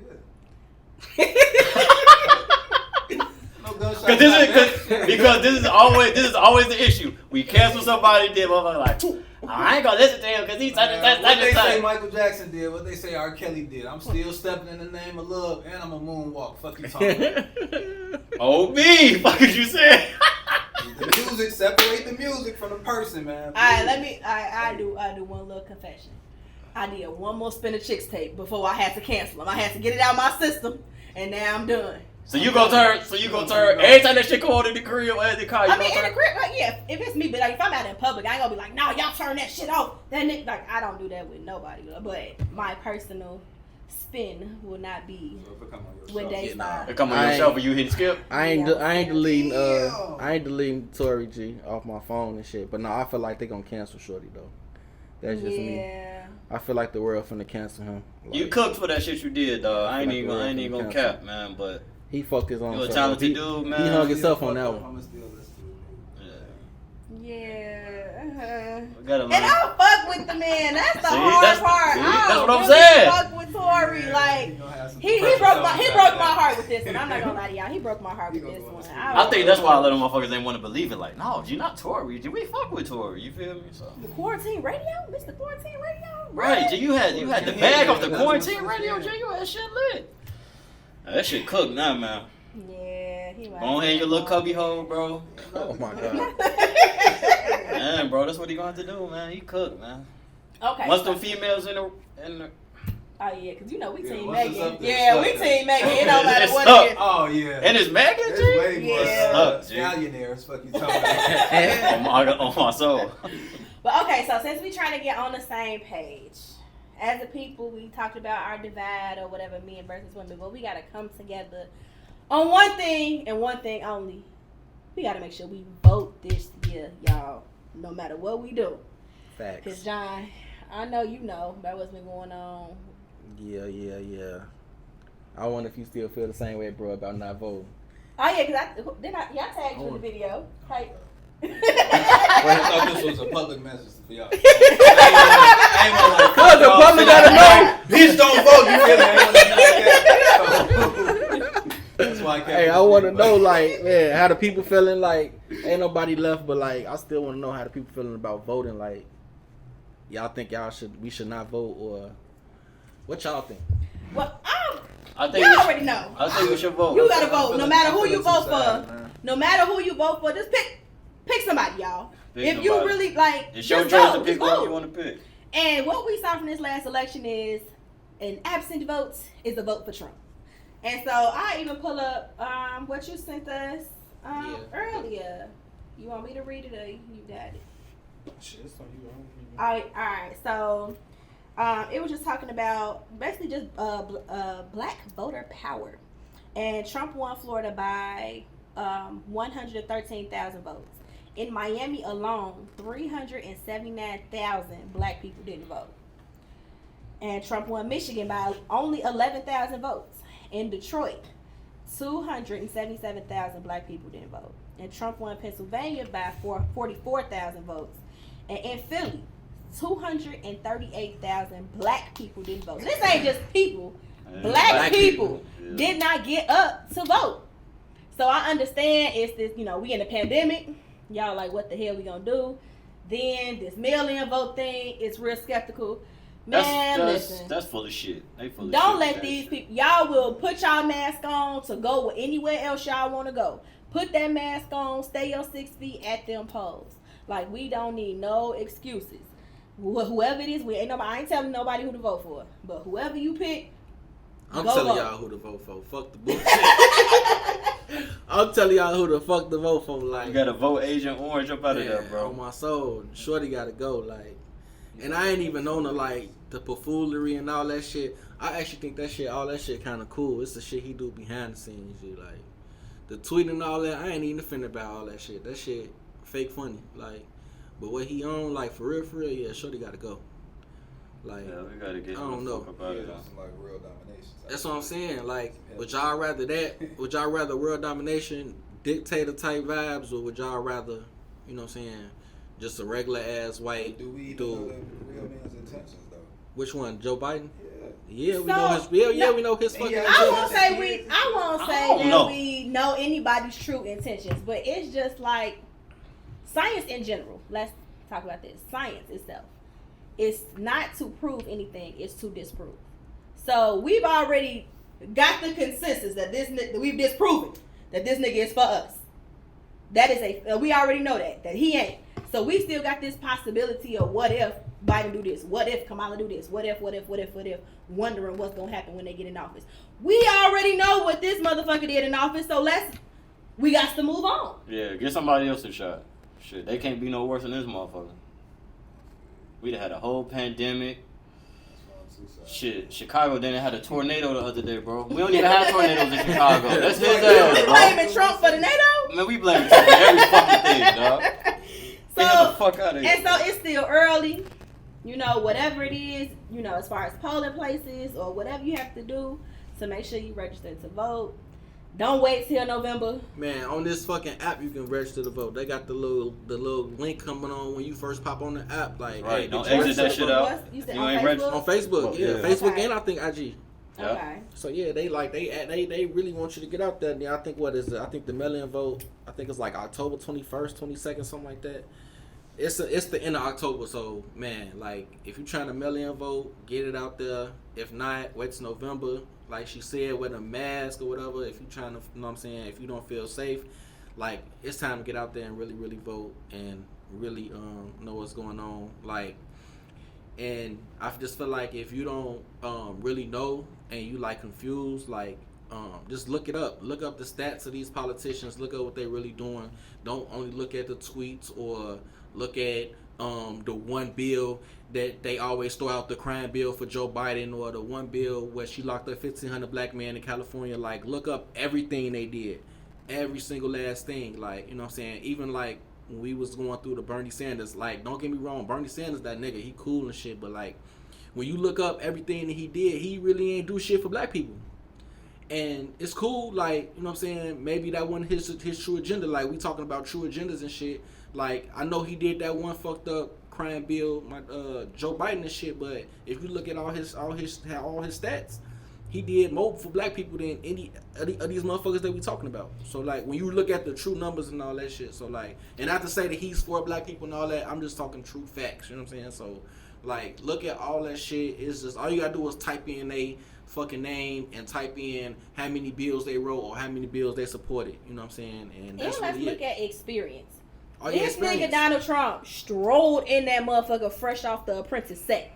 yeah. No Because this is always the issue. We cancel somebody, then motherfucker like, I ain't gonna listen to him because he's such and such. What they say Michael Jackson did, what they say R. Kelly did. I'm still stepping in the name of love, and I'm a moonwalk. Fuck you talking about? Oh me, fuck as you said. The music, separate the music from the person, man. Alright, I do one little confession. I did one more Spin a Chicks tape before I had to cancel them. I had to get it out of my system, and now I'm done. So you gonna turn every time that shit come on in the crib or in the car. In the crib, like, yeah. If it's me, but like if I'm out in public, I ain't gonna be like, no, y'all turn that shit off. That nigga, like I don't do that with nobody. But my personal spin will not be when they start. It come on your shelf and you hit skip. I ain't deleting Tori G off my phone and shit. But no, I feel like they gonna cancel Shorty though. That's just me. I feel like the world finna cancel him. Like, you cooked for that shit you did, dog. I ain't even gonna cap, man. But he fucked his own. You a talented dude, man. He hung himself on that one. And I fuck with the man. That's the hard part. That's what I'm saying. Fuck with Tori. Like he broke my heart with this one. I'm not gonna lie to y'all. He broke my heart with this one. I think that's why a lot of motherfuckers ain't want to believe it. Like, no, you're not Tori. We fuck with Tori. You feel me? So the Quarantine Radio, Mr. Quarantine Radio. Right, G, you had the bag off the Quarantine Radio. G, you had shit lit. That shit cooked now, man. Yeah, he was. Go ahead, your little cubby hole, bro. Oh my god. Man, bro, that's what he going to do, man. He cooked, man. Okay. Once them females in the Oh yeah, cause we team Megan. Yeah, we team Megan. It don't matter what it is. Oh yeah. And it's Megan, G? It's way more Stallionaires, fuck you talking about. on my soul. But okay, so since we trying to get on the same page, as a people, we talked about our divide or whatever, men versus women, but we gotta come together on one thing and one thing only. We gotta make sure we vote this year, y'all. No matter what we do. Facts. Cause John, I know you know about what's been going on. Yeah. I wonder if you still feel the same way, bro, about not voting. Oh yeah, cause y'all tagged you in the video. Hey. I thought this was a public message for y'all. I ain't want like, cause the public gotta know. Bitch, don't vote. You feel me? That's why I kept. Hey, I want to know, like, man, how the people feeling. Like, ain't nobody left, but like, I still want to know how the people feeling about voting. Like, y'all think we should not vote, or what y'all think? Well, I think you already know. I think we should vote. You gotta vote, no matter who you vote for. No matter who you vote for, just pick somebody, y'all. If you really like, it's your choice to pick who you want to pick. And what we saw from this last election is an absent vote is a vote for Trump. And so I even pull up what you sent us earlier. You want me to read it or you got it? Shit, it's on you. All right. So It was just talking about basically just black voter power. And Trump won Florida by 113,000 votes. In Miami alone, 379,000 black people didn't vote. And Trump won Michigan by only 11,000 votes. In Detroit, 277,000 black people didn't vote. And Trump won Pennsylvania by 44,000 votes. And in Philly, 238,000 black people didn't vote. This ain't just people. Black people did not get up to vote. So I understand it's this, we in a pandemic. Y'all like, what the hell we gonna do? Then this mail-in vote thing is real skeptical. Man, listen. That's full of shit. They full of Don't shit let these people. Y'all will put y'all mask on to go anywhere else y'all want to go. Put that mask on. Stay your 6 feet at them polls. Like, we don't need no excuses. Whoever it is, I ain't telling nobody who to vote for. But whoever you pick, I'm telling y'all who to vote for. Fuck the bullshit. I'm telling y'all who the fuck to vote for. Like, you gotta vote Agent Orange up out of there, bro. On my soul, Shorty gotta go. Like, and I ain't even on the buffoonery and all that shit. I actually think all that shit kind of cool. It's the shit he do behind the scenes. Like, the tweet and all that. I ain't even offended about all that shit. That shit fake funny. Like, but what he on, like, for real, yeah, Shorty gotta go. Like, yeah, we gotta get. I don't know. About it. Some, like, real domination. That's what I'm saying. Like, would y'all rather that? Would y'all rather world domination, dictator type vibes, or would y'all rather, you know what I'm saying, just a regular ass white dude? Do we even know the real man's intentions though? Which one, Joe Biden? Yeah, we know his. Yeah, we know his fucking. I won't say that we know anybody's true intentions, but it's just like science in general. Let's talk about this. Science itself. It's not to prove anything, it's to disprove. So we've already got the consensus that we've disproven that this nigga is for us. That is we already know that he ain't. So we still got this possibility of what if Biden do this, what if Kamala do this, what if, wondering what's gonna happen when they get in office. We already know what this motherfucker did in office, so we got to move on. Yeah, get somebody else a shot. Shit, they can't be no worse than this motherfucker. We'd have had a whole pandemic. Shit, Chicago didn't have a tornado the other day, bro. We don't even have tornadoes in Chicago. That's his ass, You blaming Trump for the NATO? Man, we blaming Trump for every fucking thing, dog. Get the fuck out of here. And so it's still early. Whatever it is, as far as polling places or whatever you have to do to make sure you register to vote. Don't wait till November. Man, on this fucking app you can register to vote. They got the little link coming on when you first pop on the app. Like, right, hey, don't exit that shit out. You said you on ain't Facebook? registered on Facebook, yeah. Facebook okay. And I think IG. Yep. Okay. So yeah, they really want you to get out there. And I think I think the mail-in vote. I think it's like October 21st, 22nd, something like that. It's the end of October. So man, like if you're trying to mail-in vote, get it out there. If not, wait till November. Like she said, with a mask or whatever. If you're trying to, you know what I'm saying, if you don't feel safe, like it's time to get out there and really, really vote and really know what's going on. Like, and I just feel like if you don't really know and you like confused, like just look it up. Look up the stats of these politicians. Look at what they're really doing. Don't only look at the tweets or look at the one bill that they always throw out, the crime bill for Joe Biden, or the one bill where she locked up 1,500 black men in California. Like, look up everything they did, every single last thing. Like, you know what I'm saying? Even like when we was going through the Bernie Sanders, like, don't get me wrong, Bernie Sanders, that nigga, he cool and shit, but like when you look up everything that he did, he really ain't do shit for black people. And it's cool, like, you know what I'm saying, maybe that wasn't his true agenda. Like, we talking about true agendas and shit. Like, I know he did that one fucked up crime bill, Joe Biden and shit, but if you look at all his stats, he did more for black people than any of these motherfuckers that we talking about. So like when you look at the true numbers and all that shit, so like, and not to say that he's for black people and all that, I'm just talking true facts, you know what I'm saying? So like, look at all that shit. It's just all you gotta do is type in a fucking name and type in how many bills they wrote or how many bills they supported, you know what I'm saying? And that's let's really look at experience. Oh, This nigga Donald Trump strolled in that motherfucker fresh off the Apprentice set.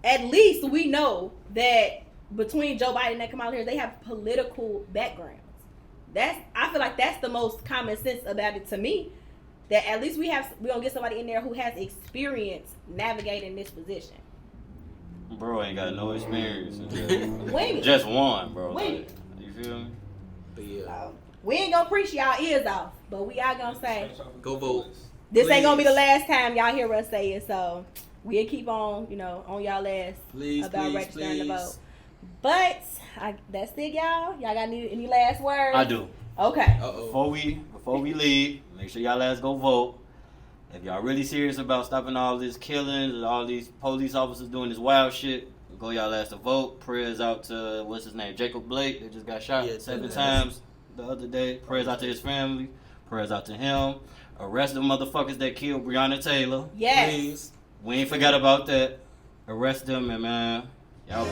At least we know that between Joe Biden and Kamala Harris, they have political backgrounds. I feel like that's the most common sense about it to me. That at least we gonna get somebody in there who has experience navigating this position. Bro ain't got no experience. Wing it. Just one, bro. Wing Like, you feel me? But yeah, So, we ain't gonna preach y'all ears off, but we are gonna say go vote. this Please. ain't gonna be the last time y'all hear us say it. So we'll keep on, on y'all ass Please, about please, registering please. to vote. But that's it, y'all. Y'all got any last words? I do. Okay. Uh-oh. Before we leave, make sure y'all ass go vote. If y'all really serious about stopping all this killing and all these police officers doing this wild shit, go y'all ass to vote. Prayers out to what's his name, Jacob Blake. They just got shot 7 times the other day. Prayers out to his family. Prayers out to him. Arrest the motherfuckers that killed Breonna Taylor. Yes. Please. We ain't forgot about that. Arrest them and man, y'all be